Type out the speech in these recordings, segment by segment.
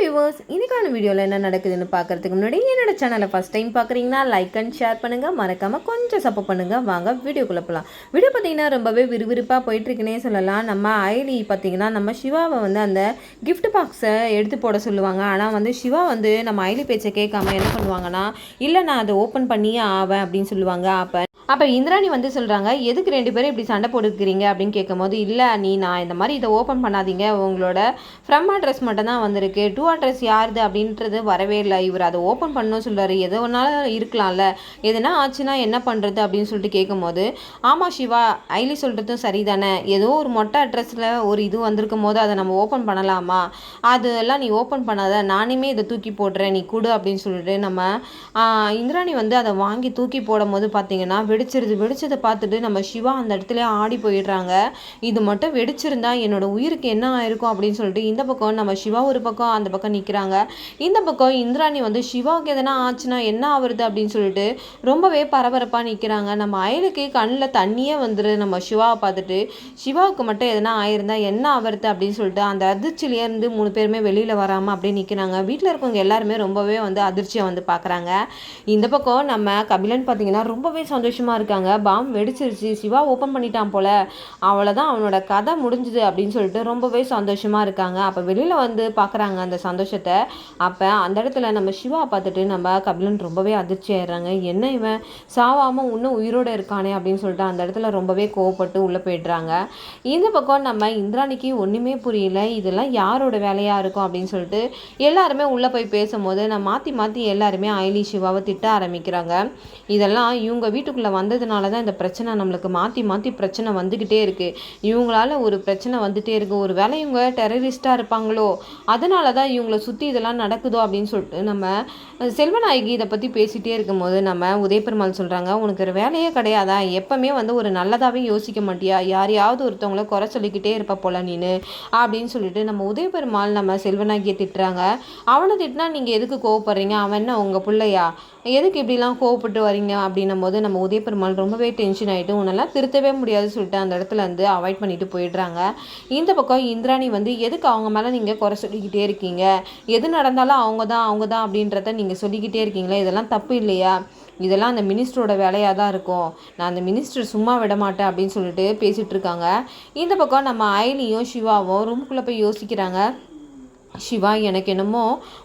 Viewers, இன்னைக்கான வீடியோவில் என்ன நடக்குதுன்னு பார்க்கறதுக்கு முன்னாடி என்னோட சேனலை ஃபஸ்ட் டைம் பார்க்குறீங்கன்னா லைக் அண்ட் ஷேர் பண்ணுங்கள், மறக்காமல் கொஞ்சம் சப்போர்ட் பண்ணுங்கள். வாங்க வீடியோக்குள்ளே போகலாம். வீடியோ பார்த்தீங்கன்னா ரொம்பவே விறுவிறுப்பாக போயிட்டுருக்குன்னே சொல்லலாம். நம்ம ஐலி பார்த்தீங்கன்னா நம்ம சிவாவை வந்து அந்த கிஃப்ட் பாக்ஸை எடுத்து போட சொல்லுவாங்க. ஆனால் வந்து சிவா வந்து நம்ம ஐலி பேச்சை கேட்காம என்ன பண்ணுவாங்கன்னா, இல்லை நான் அதை ஓப்பன் பண்ணியே ஆவேன் அப்படின்னு சொல்லுவாங்க. அப்போ இந்திராணி வந்து சொல்கிறாங்க, எதுக்கு 2 பேரும் இப்படி சண்டை போட்டுக்கிறீங்க அப்படின்னு கேட்கும்போது, இல்லை நான் இந்த மாதிரி இதை ஓப்பன் பண்ணாதீங்க, உங்களோட ஃப்ரம் அட்ரஸ் மட்டும் தான் வந்திருக்கு, டூ அட்ரஸ் யாருது அப்படின்றது வரவே இல்லை, இவர் அதை ஓப்பன் பண்ணணும் சொல்கிறாரு, எது ஒன்றாலும் இருக்கலாம்ல, எதுனா ஆச்சுன்னா என்ன பண்ணுறது அப்படின்னு சொல்லிட்டு கேட்கும்போது, ஆமாம் சிவா, ஐலி சொல்கிறதும் சரிதானே, ஏதோ ஒரு மொட்டை அட்ரஸில் ஒரு இது வந்திருக்கும் போது அதை நம்ம ஓப்பன் பண்ணலாமா, அதெல்லாம் நீ ஓப்பன் பண்ணாத, நானுமே இதை தூக்கி போடுறேன், நீ கொடு அப்படின்னு சொல்லிட்டு நம்ம இந்திராணி வந்து அதை வாங்கி தூக்கி போடும் போது பார்த்தீங்கன்னா வெடிச்சதை பார்த்துட்டு நம்ம சிவா அந்த இடத்துல ஆடி போயிடுறாங்க. இது மட்டும் வெடிச்சிருந்தா என்னோட உயிருக்கு என்ன ஆயிருக்கும் அப்படின்னு சொல்லிட்டு இந்த பக்கம் நம்ம சிவா ஒரு பக்கம் அந்த பக்கம் நிற்கிறாங்க. இந்த பக்கம் இந்திராணி வந்து சிவாவுக்கு எதனா ஆச்சுன்னா என்ன ஆகுறது அப்படின்னு சொல்லிட்டு ரொம்பவே பரபரப்பாக நிற்கிறாங்க. நம்ம அயலுக்கு கண்ணில் தண்ணியே வந்துரு நம்ம சிவாவை பார்த்துட்டு, சிவாவுக்கு மட்டும் எதனா ஆயிருந்தா என்ன ஆகுறது அப்படின்னு சொல்லிட்டு அந்த அதிர்ச்சியிலேருந்து 3 பேருமே வெளியில் வராமல் அப்படியே நிற்கிறாங்க. வீட்டில் இருக்கவங்க எல்லாருமே ரொம்பவே வந்து அதிர்ச்சியை வந்து பார்க்குறாங்க. இந்த பக்கம் நம்ம கபிலன் பார்த்தீங்கன்னா ரொம்பவே சந்தோஷமாக இருக்காங்க. பாம் வெடிச்சிருச்சு, சிவா ஓப்பன் பண்ணிட்டான் போல, அவ்வளோதான் அவனோட கதை முடிஞ்சுது அப்படின்னு சொல்லிட்டு ரொம்பவே சந்தோஷமாக இருக்காங்க. அப்போ வெளியில் வந்து பார்க்குறாங்க அந்த சந்தோஷத்தை. அப்போ அந்த இடத்துல நம்ம சிவா பார்த்துட்டு நம்ம கபிலன் ரொம்பவே அதிர்ச்சி ஆயிடுறாங்க. என்ன இவன் சாவாமல் இன்னும் உயிரோடு இருக்கானே அப்படின்னு சொல்லிட்டு அந்த இடத்துல ரொம்பவே கோவப்பட்டு உள்ளே போயிடுறாங்க. இந்த பக்கம் நம்ம இந்திராணிக்கு ஒன்றுமே புரியல, இதெல்லாம் யாரோட வேலையாக இருக்கும் அப்படின்னு சொல்லிட்டு எல்லாருமே உள்ளே போய் பேசும்போது நான் மாற்றி எல்லாருமே ஐலி சிவாவை திட்ட ஆரம்பிக்கிறாங்க. இதெல்லாம் இவங்க வீட்டுக்குள்ளே வந்ததுனால தான் இந்த பிரச்சனை நம்மளுக்கு மாற்றி பிரச்சனை வந்துக்கிட்டே இருக்குது, இவங்களால ஒரு பிரச்சனை வந்துகிட்டே இருக்குது, ஒரு வேளை இவங்க டெரரிஸ்டாக இருப்பாங்களோ, அதனால தான் இவங்கள சுற்றி இதெல்லாம் நடக்குதோ அப்படின்னு சொல்லிட்டு நம்ம செல்வநாயகி இதை பற்றி பேசிகிட்டே இருக்கும்போது நம்ம உதயபெருமாள் சொல்கிறாங்க, உனக்கு ஒரு வேலையே கிடையாதா, எப்பவுமே வந்து ஒரு நல்லதாகவே யோசிக்க மாட்டியா, யாரையாவது ஒருத்தவங்கள குறை சொல்லிக்கிட்டே இருப்ப போல நீனு அப்படின்னு சொல்லிட்டு நம்ம உதயபெருமாள் நம்ம செல்வநாயகியை திட்டுறாங்க. அவனை திட்டினா நீங்கள் எதுக்கு கோவப்படுறீங்க, அவன் என்ன உங்கள் பிள்ளையா, எதுக்கு இப்படிலாம் கோவப்பட்டு வரீங்க அப்படின்னும் போது நம்ம உதயபெருமாள் ரொம்பவே டென்ஷன் ஆகிட்டு உன்னெல்லாம் திருத்தவே முடியாது சொல்லிட்டு அந்த இடத்துல வந்து அவாய்ட் பண்ணிட்டு போயிடுறாங்க. இந்த பக்கம் இந்திராணி வந்து எதுக்கு அவங்க மேலே நீங்கள் குறை சொல்லிக்கிட்டே இருக்கீங்க, எது நடந்தாலும் அவங்க தான் அப்படின்றத நீங்கள் சொல்லிக்கிட்டே இருக்கீங்களே, இதெல்லாம் தப்பு இல்லையா, இதெல்லாம் அந்த மினிஸ்டரோட வேலையாக தான் இருக்கும், நான் அந்த மினிஸ்டர் சும்மா விட மாட்டேன் அப்படின்னு சொல்லிட்டு பேசிகிட்டு இருக்காங்க. இந்த பக்கம் நம்ம ஐலியும் சிவாவும் ரூமுக்குள்ளே போய் யோசிக்கிறாங்க. சிவா, எனக்கு என்னமோ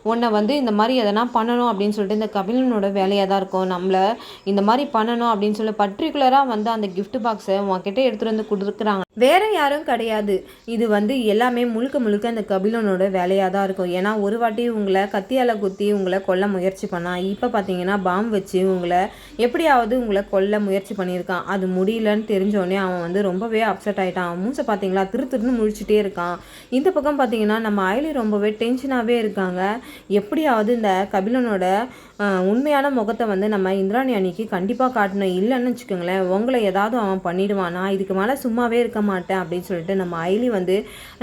உன்னை வந்து இந்த மாதிரி எதனா பண்ணணும் அப்படின்னு சொல்லிட்டு இந்த கபிலனோட வேலையாக தான் இருக்கும், நம்மளை இந்த மாதிரி பண்ணணும் அப்படின்னு சொல்லி பர்டிகுலராக வந்து அந்த கிஃப்ட் பாக்ஸை உன்கிட்ட எடுத்துகிட்டு வந்து கொடுக்குறாங்க, வேற யாரும் கிடையாது, இது வந்து எல்லாமே முழுக்க அந்த கபிலனோட வேலையாக தான் இருக்கும். ஏன்னா ஒரு வாட்டி உங்களை கத்தியால் குத்தி உங்களை கொல்ல முயற்சி பண்ணான், இப்போ பார்த்தீங்கன்னா பாம் வச்சு உங்களை எப்படியாவது உங்களை கொல்ல முயற்சி பண்ணியிருக்கான், அது முடியலன்னு தெரிஞ்சோடனே அவன் வந்து ரொம்பவே அப்செட் ஆகிட்டான். அவன் மூச்சை பார்த்தீங்களா திருன்னு முழிச்சிட்டே இருக்கான். இந்த பக்கம் பார்த்தீங்கன்னா நம்ம ஐலி ரொம்பவே டென்ஷனாகவே இருக்காங்க. எப்படியாவது இந்த கபிலனோட உண்மையான முகத்தை வந்து நம்ம இந்திராணி அன்னைக்கு கண்டிப்பாக காட்டணும், இல்லைன்னு வச்சுக்கோங்களேன் உங்களை ஏதாவது அவன் பண்ணிடுவான், நான் இதுக்கு மேலே சும்மாவே இருக்க மாட்டேன் அப்படின்னு சொல்லிட்டு நம்ம ஐலி வந்து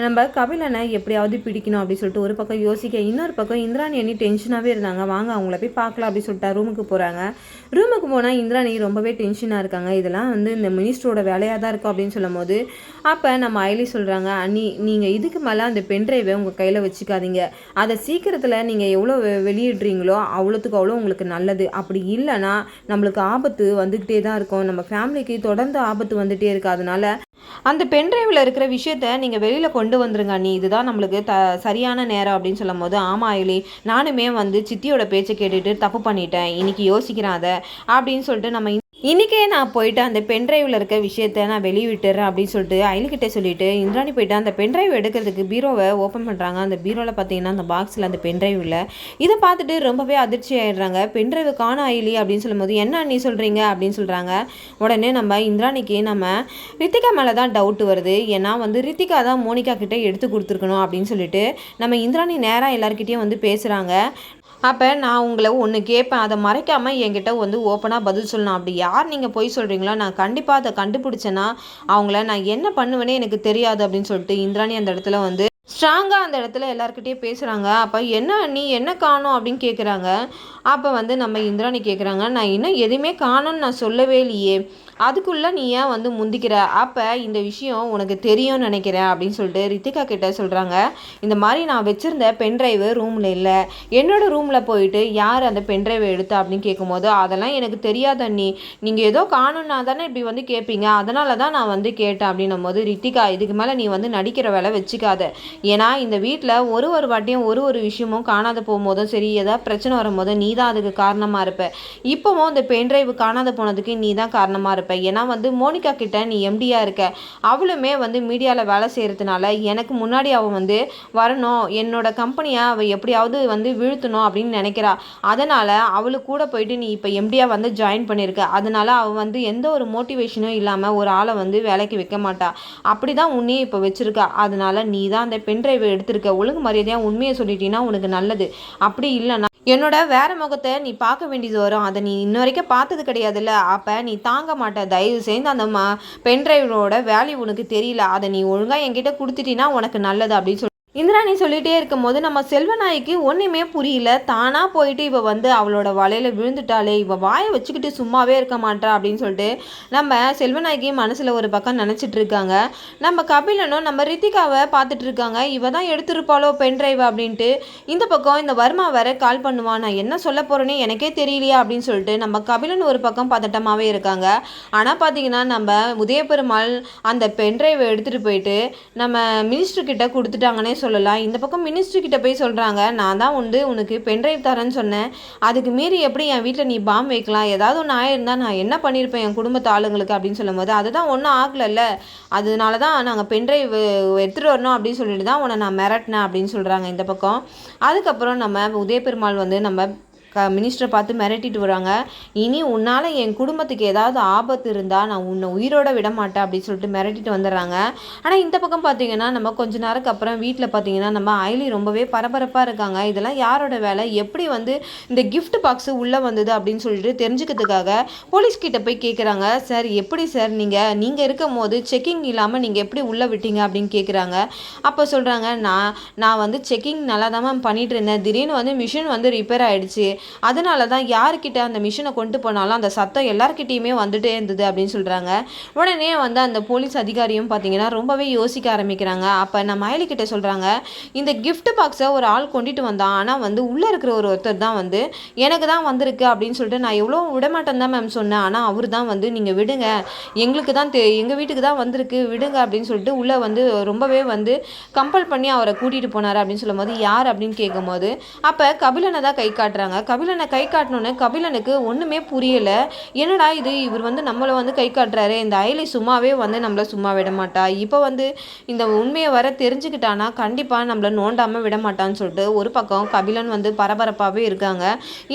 நம்ம கபிலனை எப்படியாவது பிடிக்கணும் அப்படின்னு சொல்லிட்டு ஒரு பக்கம் யோசிக்க, இன்னொரு பக்கம் இந்திராணி அண்ணி டென்ஷனாகவே இருந்தாங்க. வாங்க அவங்கள போய் பார்க்கலாம் அப்படின்னு சொல்லிட்டு ரூமுக்கு போகிறாங்க. ரூமுக்கு போனால் இந்திராணி ரொம்பவே டென்ஷனாக இருக்காங்க. இதெல்லாம் வந்து இந்த மினிஸ்டரோட வேலையாக தான் இருக்கும் அப்படின்னு சொல்லும் போது அப்போ நம்ம ஐலி சொல்கிறாங்க, அண்ணி நீங்கள் இதுக்கு மேலே அந்த பென்ட்ரைவை உங்கள் கையில் வச்சுக்காதீங்க, அதை சீக்கிரத்தில் நீங்கள் எவ்வளோ வெளியிடுறீங்களோ அவ்வளோத்துக்கு அவ்வளோ உங்களுக்கு நல்லது, அப்படி இல்லைன்னா நம்மளுக்கு ஆபத்து வந்துக்கிட்டே தான் இருக்கும், நம்ம ஃபேமிலிக்கு தொடர்ந்து ஆபத்து வந்துகிட்டே இருக்குது, அதனால அந்த பென்ட்ரைவில் இருக்கிற விஷயத்த நீங்கள் வெளியில் கொண்டு வந்துருங்க அண்ணி, இதுதான் நம்மளுக்கு சரியான நேரம் அப்படின்னு சொல்லும் போது, ஆமாம் ஐலி, நானுமே வந்து சித்தியோட பேச்சை கேட்டுட்டு தப்பு பண்ணிட்டேன், இன்னைக்கு யோசிக்கிறேன் அதை அப்படின்னு சொல்லிட்டு நம்ம இன்றைக்கே நான் போயிட்டு அந்த பென்ட்ரைவில் இருக்க விஷயத்த நான் வெளியிட்டுறேன் அப்படின்னு சொல்லிட்டு ஐலிக்கிட்டே சொல்லிவிட்டு இந்திராணி போயிட்டு அந்த பென்ட்ரைவ் எடுக்கிறதுக்கு பீரோவை ஓப்பன் பண்ணுறாங்க. அந்த பீரோவில் பார்த்தீங்கன்னா அந்த பாக்ஸில் அந்த பென்ட்ரைவ் இல்லை. இதை பார்த்துட்டு ரொம்பவே அதிர்ச்சி ஆகிடுறாங்க. பென்ட்ரைவ் காணோம் ஐலி அப்படின்னு சொல்லும்போது, என்ன நீ சொல்கிறீங்க அப்படின்னு சொல்கிறாங்க. உடனே நம்ம இந்திராணிக்கு நம்ம ரித்திகா மேலே தான் டவுட் வருது, ஏன்னா வந்து ரித்திகா தான் மோனிகா கிட்டே எடுத்து கொடுத்துருக்கணும் அப்படின்னு சொல்லிட்டு நம்ம இந்திராணி நேராக எல்லாருக்கிட்டேயும் வந்து பேசுகிறாங்க. அப்போ நான் உங்களை ஒன்று கேட்பேன், அதை மறைக்காமல் என்கிட்ட வந்து ஓப்பனாக பதில் சொல்லணும், அப்படி யார் நீங்கள் பொய் சொல்கிறீங்களோ நான் கண்டிப்பாக அதை கண்டுபிடிச்சேன்னா அவங்கள நான் என்ன பண்ணுவேனே எனக்கு தெரியாது அப்படின்னு சொல்லிட்டு இந்திராணி அந்த இடத்துல வந்து ஸ்ட்ராங்காக அந்த இடத்துல எல்லாருக்கிட்டேயும் பேசுகிறாங்க. அப்போ என்ன நீ என்ன காணோம் அப்படின்னு கேட்குறாங்க. அப்போ வந்து நம்ம இந்திராணி கேட்குறாங்க, நான் இன்னும் எதுவுமே காணோன்னு நான் சொல்லவே இல்லையே அதுக்குள்ளே நீ ஏன் வந்து முந்திக்கிற, அப்போ இந்த விஷயம் உனக்கு தெரியும்னு நினைக்கிறேன் அப்படின்னு சொல்லிட்டு ரித்திகா கிட்ட சொல்கிறாங்க. இந்த மாதிரி நான் வச்சுருந்த பென்ட்ரைவு ரூமில் இல்லை, என்னோடய ரூமில் போயிட்டு யார் அந்த பென்ட்ரைவை எடுத்தா அப்படின்னு கேட்கும்போது, அதெல்லாம் எனக்கு தெரியாத அண்ணி, நீங்கள் ஏதோ காணுன்னா தானே இப்படி வந்து கேட்பீங்க, அதனால தான் நான் வந்து கேட்டேன் அப்படின்னும் போது, ரித்திகா இதுக்கு மேலே நீ வந்து நடிக்கிற வேலை வச்சுக்காத. ஏன்னா இந்த வீட்டில் ஒரு வாட்டியும் ஒரு விஷயமும் காணாத போகும்போதும் சரி, ஏதாவது பிரச்சனை வரும்போது நீ தான் அதுக்கு காரணமாக இருப்ப. இப்போவும் இந்த பென்ட்ரைவ் காணாத போனதுக்கு நீ தான் காரணமாக இருப்ப. ஏன்னா வந்து மோனிகா கிட்ட நீ எம்டியாக இருக்க, அவளுமே வந்து மீடியாவில் வேலை செய்கிறதுனால எனக்கு முன்னாடி அவள் வந்து வரணும், என்னோட கம்பெனியை அவள் எப்படியாவது வந்து வீழ்த்தணும் அப்படின்னு நினைக்கிறா. அதனால் அவளுக்கு கூட போயிட்டு நீ இப்போ எம்டியாக வந்து ஜாயின் பண்ணியிருக்க. அதனால் அவள் வந்து எந்த ஒரு மோட்டிவேஷனும் இல்லாமல் ஒரு ஆளை வந்து வேலைக்கு வைக்க மாட்டா. அப்படி தான் உன்னையும் இப்போ வச்சுருக்கா. அதனால் நீ தான் அந்த பென்ட்ரைவை எடுத்திருக்க. ஒழுங்கு மரியாதையாக உண்மையை சொல்லிட்டீங்கன்னா உனக்கு நல்லது. அப்படி இல்லைன்னா என்னோட வேற முகத்தை நீ பார்க்க வேண்டியது வரும். அதை நீ இன்ன வரைக்கும் பார்த்தது கிடையாதுல்ல, அப்போ நீ தாங்க மாட்ட. தயவு செய்து அந்த பென்ட்ரைவோட வேல்யூ உனக்கு தெரியல, அதை நீ ஒழுங்காக என்கிட்ட கொடுத்துட்டீங்கன்னா உனக்கு நல்லது அப்படின்னு சொல்லி இந்திராணி சொல்லிகிட்டே இருக்கும்போது நம்ம செல்வநாய்க்கு ஒன்றுமே புரியல. தானாக போயிட்டு இவள் வந்து அவளோட வலையில் விழுந்துட்டாலே, இவள் வாயை வச்சுக்கிட்டு சும்மாவே இருக்க மாட்டா அப்படின்னு சொல்லிட்டு நம்ம செல்வநாய்க்கு மனசில் ஒரு பக்கம் நினச்சிட்டு இருக்காங்க. நம்ம கபிலனும் நம்ம ரித்திகாவை பார்த்துட்டு இருக்காங்க. இவ தான் எடுத்துருப்பாளோ பென்ட்ரைவ் அப்படின்ட்டு. இந்த பக்கம் இந்த வர்மா வேற கால் பண்ணுவான். நான் என்ன சொல்ல போகிறேன்னே எனக்கே தெரியலையா அப்படின்னு சொல்லிட்டு நம்ம கபிலன் ஒரு பக்கம் பதட்டமாகவே இருக்காங்க. ஆனால் பார்த்தீங்கன்னா நம்ம உதயபெருமாள் அந்த பென்ட்ரைவை எடுத்துகிட்டு போயிட்டு நம்ம மினிஸ்டர்கிட்ட கொடுத்துட்டாங்கன்னே சொல்லலாம். இந்த பக்கம் மினிஸ்டர் கிட்ட போய் சொல்கிறாங்க, நான் தான் உனக்கு பென்ட்ரைவ் தரேன்னு சொன்னேன், அதுக்கு மீறி எப்படி என் வீட்டில் நீ பாம் வைக்கலாம், ஏதாவது ஒன்று ஆயிருந்தால் நான் என்ன பண்ணியிருப்பேன் என் குடும்பத்து ஆளுங்களுக்கு அப்படின்னு சொல்லும்போது, அதுதான் ஒன்றும் ஆகலைல்ல, அதனால தான் நாங்கள் பென்ட்ரைவ் எடுத்துகிட்டு வரணும் அப்படின்னு சொல்லிட்டு தான் உன்னை நான் மிரட்டினேன் அப்படின்னு சொல்கிறாங்க இந்த பக்கம். அதுக்கப்புறம் நம்ம உதயபெருமாள் வந்து நம்ம மினிஸ்டரை பார்த்து மிரட்டிட்டு வராங்க. இனி உன்னால் என் குடும்பத்துக்கு ஏதாவது ஆபத்து இருந்தால் நான் உன்னை உயிரோட விட மாட்டேன் அப்படின்னு சொல்லிட்டு மிரட்டிட்டு வந்துடுறாங்க. ஆனால் இந்த பக்கம் பார்த்தீங்கன்னா நம்ம கொஞ்ச நேரத்துக்கு அப்புறம் வீட்டில் பார்த்தீங்கன்னா நம்ம ஐலி ரொம்பவே பரபரப்பாக இருக்காங்க. இதெல்லாம் யாரோட வேலை, எப்படி வந்து இந்த கிஃப்ட் பாக்ஸு உள்ளே வந்தது அப்படின்னு சொல்லிட்டு தெரிஞ்சுக்கிறதுக்காக போலீஸ்கிட்ட போய் கேட்குறாங்க. சார் எப்படி சார் நீங்கள் இருக்கும் போது செக்கிங் இல்லாமல் நீங்கள் எப்படி உள்ளே விட்டீங்க அப்படின்னு கேட்குறாங்க. அப்போ சொல்கிறாங்க, நான் வந்து செக்கிங் நல்லா தான் பண்ணிட்டு இருந்தேன், திடீர்னு வந்து மிஷின் வந்து ரிப்பேர் ஆகிடுச்சு, அதனால தான் யாருக்கிட்ட அந்த மிஷினை கொண்டு போனாலும் அந்த சத்தம் எல்லாருக்கிட்டையுமே வந்துட்டே இருந்தது அப்படின்னு சொல்கிறாங்க. உடனே வந்து அந்த போலீஸ் அதிகாரியும் பார்த்தீங்கன்னா ரொம்பவே யோசிக்க ஆரம்பிக்கிறாங்க. அப்போ நம்ம ஐலிக்கிட்ட சொல்கிறாங்க, இந்த கிஃப்ட் பாக்ஸை ஒரு ஆள் கொண்டுட்டு வந்தான், ஆனால் வந்து உள்ளே இருக்கிற ஒருத்தர் தான் வந்து எனக்கு தான் வந்திருக்கு அப்படின்னு சொல்லிட்டு நான் எவ்வளோ விடமாட்டேன் தான் மேம் சொன்னேன், ஆனால் அவர் தான் வந்து நீங்கள் விடுங்க, எங்களுக்கு தான் எங்கள் வீட்டுக்கு தான் வந்திருக்கு விடுங்க அப்படின்னு சொல்லிட்டு உள்ளே வந்து ரொம்பவே வந்து கம்பல் பண்ணி அவரை கூட்டிகிட்டு போனார் அப்படின்னு சொல்லும்போது, யார் அப்படின்னு கேட்கும்போது அப்போ கபிலனை தான் கை காட்டுறாங்க. கபிலனை கை காட்டணுன்னு கபிலனுக்கு ஒன்றுமே புரியலை. என்னடா இது, இவர் வந்து நம்மளை வந்து கை காட்டுறாரு, இந்த ஐலி சும்மாவே வந்து நம்மளை சும்மா விட மாட்டா, இப்போ வந்து இந்த உண்மையை வர தெரிஞ்சுக்கிட்டானா கண்டிப்பாக நம்மளை நோண்டாமல் விட மாட்டான்னு சொல்லிட்டு ஒரு பக்கம் கபிலன் வந்து பரபரப்பாகவே இருக்காங்க.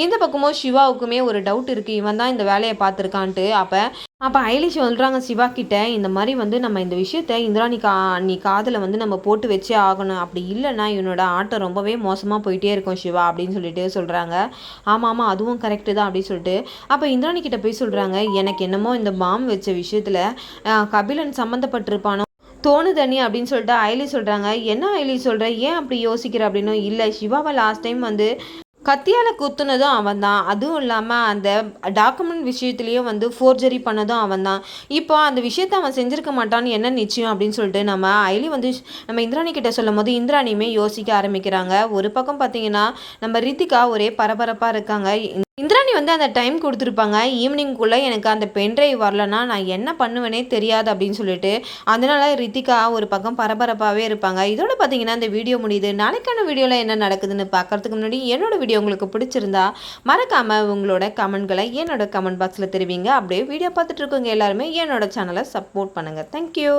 இந்த பக்கமும் சிவாவுக்குமே ஒரு டவுட் இருக்குது, இவன் தான் இந்த வேலையை பார்த்துருக்கான்ட்டு. அப்போ ஐலி சொல்கிறாங்க சிவா கிட்ட, இந்த மாதிரி வந்து நம்ம இந்த விஷயத்த இந்திராணி நீ காதில் வந்து நம்ம போட்டு வச்சே ஆகணும், அப்படி இல்லைன்னா இவனோட ஆட்டம் ரொம்பவே மோசமாக போயிட்டே இருக்கும் சிவா அப்படின்னு சொல்லிட்டு சொல்கிறாங்க. ஆமாம் அதுவும் கரெக்டு தான் அப்படின்னு சொல்லிட்டு அப்போ இந்திராணி கிட்ட போய் சொல்கிறாங்க, எனக்கு என்னமோ இந்த பாம் வச்ச விஷயத்தில் கபிலன் சம்மந்தப்பட்டிருப்பானோ தோணுதண்ணி அப்படின்னு சொல்லிட்டு ஐலி சொல்கிறாங்க. என்ன ஐலி சொல்கிற, ஏன் அப்படி யோசிக்கிற அப்படின்னு. இல்லை, சிவாவை லாஸ்ட் டைம் வந்து கத்தியால் குத்துனதும் அவன் தான், அதுவும் இல்லாமல் அந்த டாக்குமெண்ட் விஷயத்துலேயும் வந்து ஃபோர்ஜரி பண்ணதும் அவன் தான். இப்போ அந்த விஷயத்த அவன் செஞ்சுருக்க மாட்டான்னு என்ன நிச்சயம் அப்படின்னு சொல்லிட்டு நம்ம ஐலி வந்து நம்ம இந்திராணி கிட்ட சொல்லும் போது இந்திராணியுமே யோசிக்க ஆரம்பிக்கிறாங்க. ஒரு பக்கம் பார்த்தீங்கன்னா நம்ம ரித்திகா ஒரே பரபரப்பாக இருக்காங்க. இந்திராணி வந்து அந்த டைம் கொடுத்துருப்பாங்க, ஈவினிங்குள்ளே எனக்கு அந்த பென்ட்ரைவ் வரலன்னா நான் என்ன பண்ணுவேனே தெரியாது அப்படின்னு சொல்லிட்டு. அதனால ரித்திகா ஒரு பக்கம் பரபரப்பாகவே இருப்பாங்க. இதோட பார்த்தீங்கன்னா இந்த வீடியோ முடியுது. நாளைக்கான வீடியோவில் என்ன நடக்குதுன்னு பார்க்கறதுக்கு முன்னாடி என்னோட வீடியோ உங்களுக்கு பிடிச்சிருந்தா மறக்காமல் உங்களோட கமெண்ட்களை என்னோட கமெண்ட் பாக்ஸில் தெரிவிங்க. அப்படியே வீடியோ பார்த்துட்டு இருக்கவங்க எல்லாருமே என்னோட சேனலை சப்போர்ட் பண்ணுங்கள். தேங்க்யூ.